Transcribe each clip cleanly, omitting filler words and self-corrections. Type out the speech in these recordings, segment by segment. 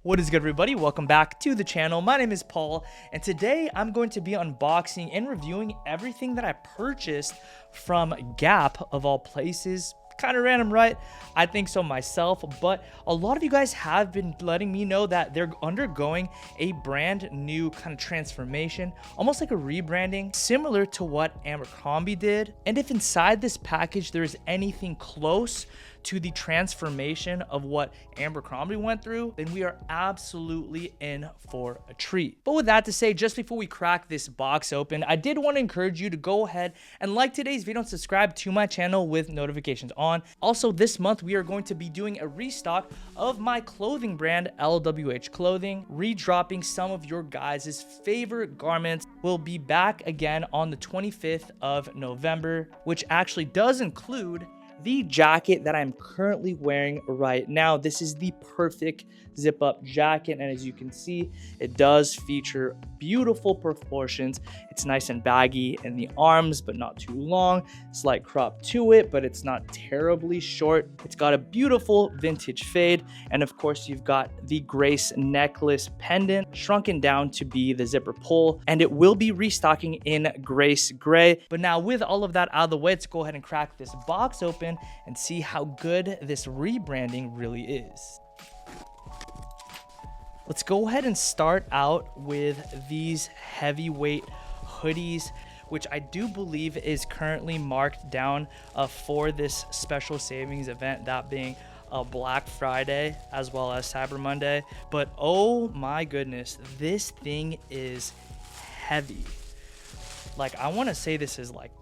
What is good, everybody? Welcome back to the channel. My name is Paul, and today I'm going to be unboxing and reviewing everything that I purchased from Gap, of all places. Kind of random, right? I think so myself, but a lot of you guys have been letting me know that they're undergoing a brand new kind of transformation, almost like a rebranding, similar to what Abercrombie did. And if inside this package there is anything close to the transformation of what Abercrombie went through, then we are absolutely in for a treat. But with that to say, just before we crack this box open, I did want to encourage you to go ahead and like today's video and subscribe to my channel with notifications on. Also, this month we are going to be doing a restock of my clothing brand, LWH Clothing, redropping some of your guys' favorite garments. We'll be back again on the 25th of November, which actually does include the jacket that I'm currently wearing right now. This is the perfect zip up jacket, and as you can see, it does feature beautiful proportions. It's nice and baggy in the arms, but not too long. Slight crop to it, but it's not terribly short. It's got a beautiful vintage fade, and of course you've got the Grace necklace pendant shrunken down to be the zipper pull, and it will be restocking in Grace Gray. But now, with all of that out of the way, let's go ahead and crack this box open and see how good this rebranding really is. Let's go ahead and start out with these heavyweight hoodies, which I do believe is currently marked down for this special savings event, that being Black Friday as well as Cyber Monday. But oh my goodness, this thing is heavy. Like, I want to say this is like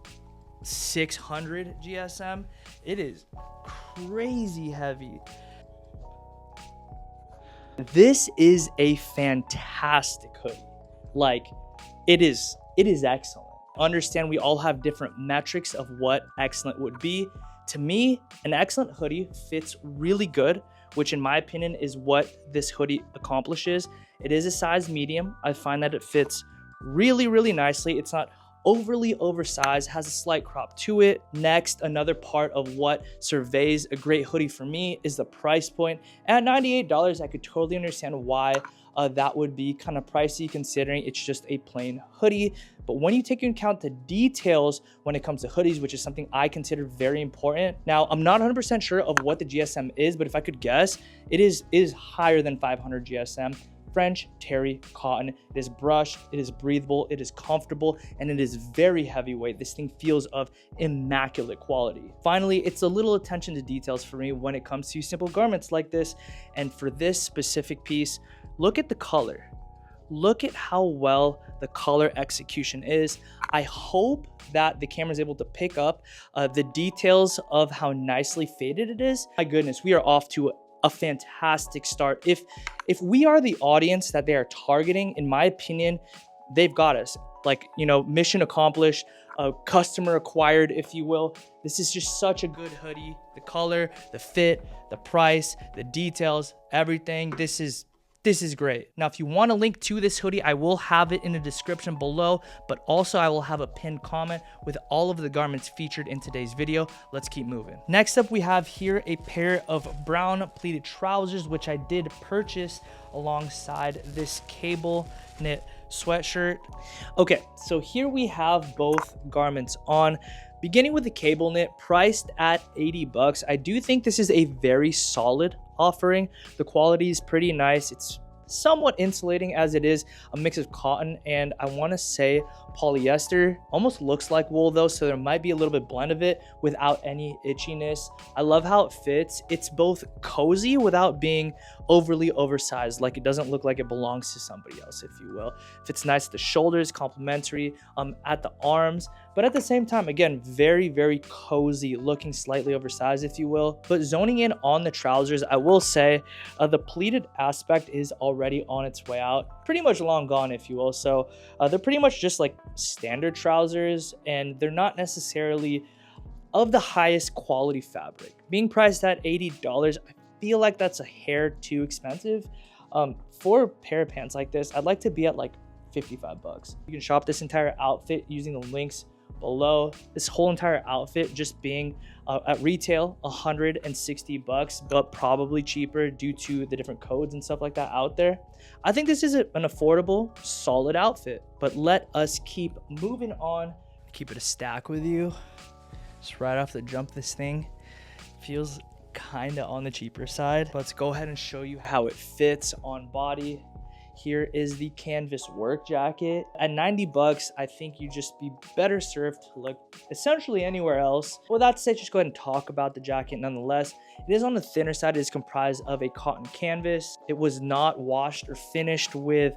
600 GSM. It is crazy heavy. This is a fantastic hoodie. Like, it is excellent. Understand we all have different metrics of what excellent would be. To me, an excellent hoodie fits really good, which in my opinion is what this hoodie accomplishes. It is a size medium. I find that it fits really, really nicely. It's not overly oversized, has a slight crop to it. Next, another part of what surveys a great hoodie for me is the price point. At $98, I could totally understand why that would be kind of pricey, considering it's just a plain hoodie. But when you take into account the details when it comes to hoodies, which is something I consider very important. Now, I'm not 100% sure of what the GSM is, but if I could guess, it is higher than 500 GSM. French terry cotton. It is brushed, it is breathable, it is comfortable, and it is very heavyweight. This thing feels of immaculate quality. Finally, it's a little attention to details for me when it comes to simple garments like this. And for this specific piece, look at the color. Look at how well the color execution is. I hope that the camera is able to pick up the details of how nicely faded it is. My goodness, we are off to a fantastic start. If we are the audience that they are targeting, in my opinion, they've got us. Like, you know, mission accomplished, customer acquired, if you will. This is just such a good hoodie. The color, the fit, the price, the details, everything. This is great. Now, if you want a link to this hoodie, I will have it in the description below, but also I will have a pinned comment with all of the garments featured in today's video. Let's keep moving. Next up, we have here a pair of brown pleated trousers, which I did purchase alongside this cable knit sweatshirt. Okay, so here we have both garments on. Beginning with the cable knit, priced at 80 bucks. I do think this is a very solid offering. The quality is pretty nice. It's somewhat insulating, as it is a mix of cotton and I want to say polyester. Almost looks like wool though, so there might be a little bit blend of it without any itchiness. I love how it fits. It's both cozy without being overly oversized. Like, it doesn't look like it belongs to somebody else, if you will. Fits nice at the shoulders, complimentary at the arms, but at the same time, again, very, very cozy, looking slightly oversized, if you will. But zoning in on the trousers, I will say the pleated aspect is already on its way out, pretty much long gone, if you will. So they're pretty much just like standard trousers, and they're not necessarily of the highest quality fabric. Being priced at $80, I feel like that's a hair too expensive. For a pair of pants like this, I'd like to be at like 55 bucks. You can shop this entire outfit using the links below. This whole entire outfit just being at retail $160, but probably cheaper due to the different codes and stuff like that out there. I think this is an affordable, solid outfit, but let us keep moving on. Keep it a stack with you. Just right off the jump, this thing feels kind of on the cheaper side. Let's go ahead and show you how it fits on body. Here is the canvas work jacket. At $90, I think you'd just be better served to look essentially anywhere else. With that said, just go ahead and talk about the jacket nonetheless. It is on the thinner side. It is comprised of a cotton canvas. It was not washed or finished with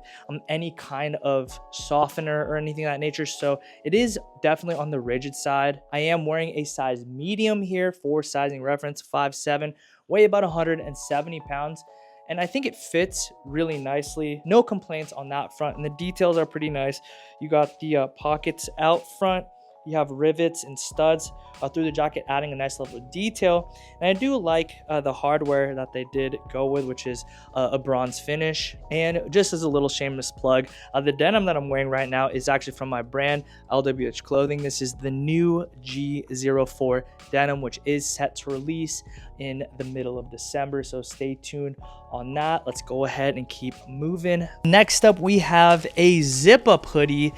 any kind of softener or anything of that nature. So it is definitely on the rigid side. I am wearing a size medium here for sizing reference, 5'7", weigh about 170 pounds. And I think it fits really nicely. No complaints on that front. And the details are pretty nice. You got the pockets out front. You have rivets and studs through the jacket, adding a nice level of detail. And I do like the hardware that they did go with, which is a bronze finish. And just as a little shameless plug, the denim that I'm wearing right now is actually from my brand, LWH Clothing. This is the new G04 denim, which is set to release in the middle of December. So stay tuned on that. Let's go ahead and keep moving. Next up, we have a zip-up hoodie.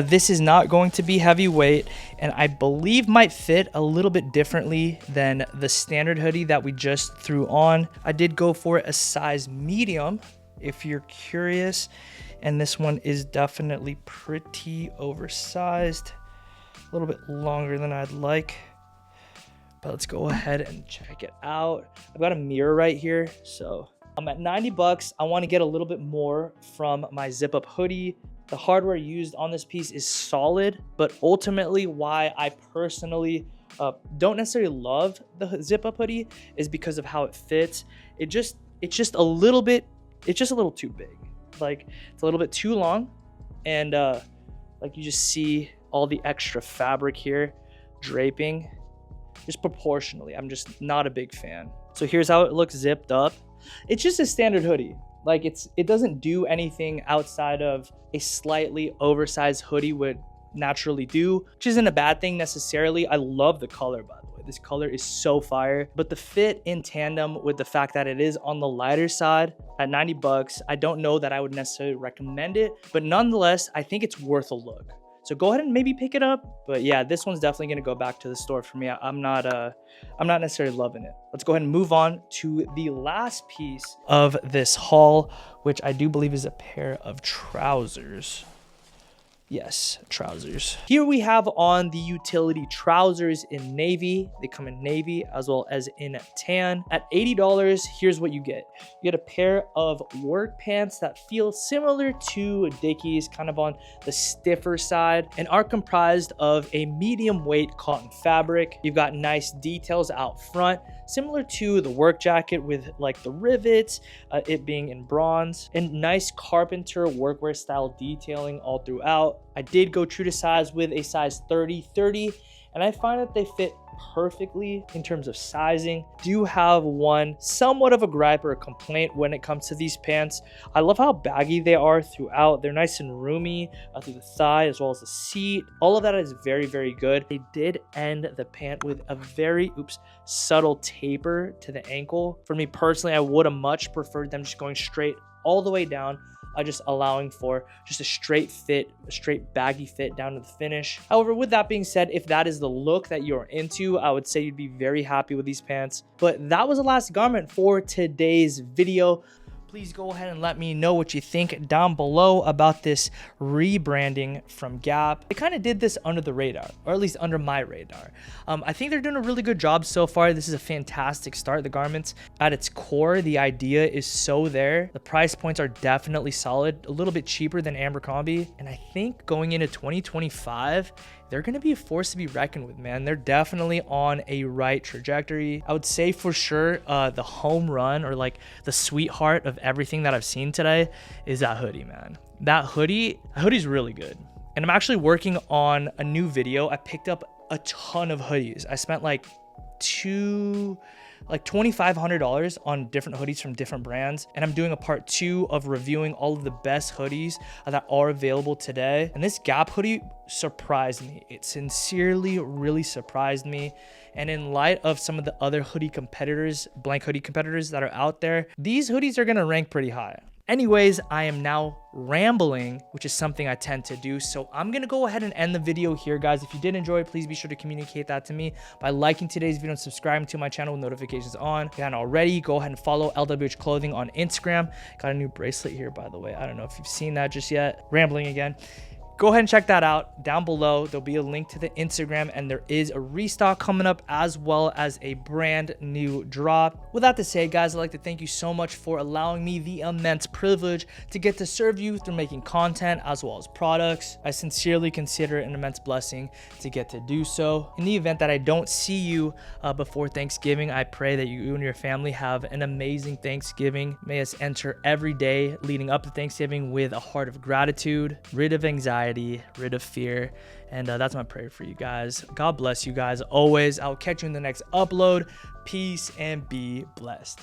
This is not going to be heavyweight, and I believe might fit a little bit differently than the standard hoodie that we just threw on. I did go for a size medium, if you're curious, and this one is definitely pretty oversized, a little bit longer than I'd like. But let's go ahead and check it out. I've got a mirror right here, so I'm at $90. I want to get a little bit more from my zip-up hoodie. The hardware used on this piece is solid, but ultimately why I personally don't necessarily love the zip-up hoodie is because of how it fits. It's just a little too big. Like, it's a little bit too long, and like you just see all the extra fabric here draping. Just proportionally, I'm just not a big fan. So here's how it looks zipped up. It's just a standard hoodie. Like, it doesn't do anything outside of a slightly oversized hoodie would naturally do, which isn't a bad thing necessarily. I love the color, by the way. This color is so fire, but the fit in tandem with the fact that it is on the lighter side at $90, I don't know that I would necessarily recommend it, but nonetheless, I think it's worth a look. So go ahead and maybe pick it up. But yeah, this one's definitely gonna go back to the store for me. I'm not necessarily loving it. Let's go ahead and move on to the last piece of this haul, which I do believe is a pair of trousers. Yes, trousers. Here we have on the utility trousers in navy. They come in navy as well as in tan. At $80, here's what you get. You get a pair of work pants that feel similar to Dickies, kind of on the stiffer side, and are comprised of a medium weight cotton fabric. You've got nice details out front, similar to the work jacket with like the rivets, it being in bronze, and nice carpenter workwear style detailing all throughout. I did go true to size with a size 30, and I find that they fit perfectly in terms of sizing. Do have one somewhat of a gripe or a complaint when it comes to these pants. I love how baggy they are throughout. They're nice and roomy through the thigh as well as the seat. All of that is very, very good. They did end the pant with a very subtle taper to the ankle. For me personally, I would have much preferred them just going straight all the way down, just allowing for just a straight fit, a straight baggy fit down to the finish. However, with that being said, if that is the look that you're into, I would say you'd be very happy with these pants. But that was the last garment for today's video. Please go ahead and let me know what you think down below about this rebranding from Gap. They kind of did this under the radar, or at least under my radar. I think they're doing a really good job so far. This is a fantastic start. The garments at its core, the idea is so there. The price points are definitely solid, a little bit cheaper than Abercrombie. And I think going into 2025, they're going to be a force to be reckoned with, man. They're definitely on a right trajectory. I would say for sure the home run, or like the sweetheart of everything that I've seen today, is that hoodie, man. That hoodie's really good. And I'm actually working on a new video. I picked up a ton of hoodies. I spent like like $2,500 on different hoodies from different brands. And I'm doing a part 2 of reviewing all of the best hoodies that are available today. And this Gap hoodie surprised me. It sincerely really surprised me. And in light of some of the other hoodie competitors, blank hoodie competitors that are out there, these hoodies are gonna rank pretty high. Anyways, I am now rambling, which is something I tend to do. So I'm gonna go ahead and end the video here, guys. If you did enjoy it, please be sure to communicate that to me by liking today's video and subscribing to my channel with notifications on. If you haven't already, go ahead and follow LWH Clothing on Instagram. Got a new bracelet here, by the way. I don't know if you've seen that just yet. Rambling again. Go ahead and check that out down below. There'll be a link to the Instagram, and there is a restock coming up as well as a brand new drop. With that to say, guys, I'd like to thank you so much for allowing me the immense privilege to get to serve you through making content as well as products. I sincerely consider it an immense blessing to get to do so. In the event that I don't see you before Thanksgiving, I pray that you and your family have an amazing Thanksgiving. May us enter every day leading up to Thanksgiving with a heart of gratitude, rid of anxiety, rid of fear, and that's my prayer for you guys. God bless you guys always. I'll catch you in the next upload. Peace and be blessed.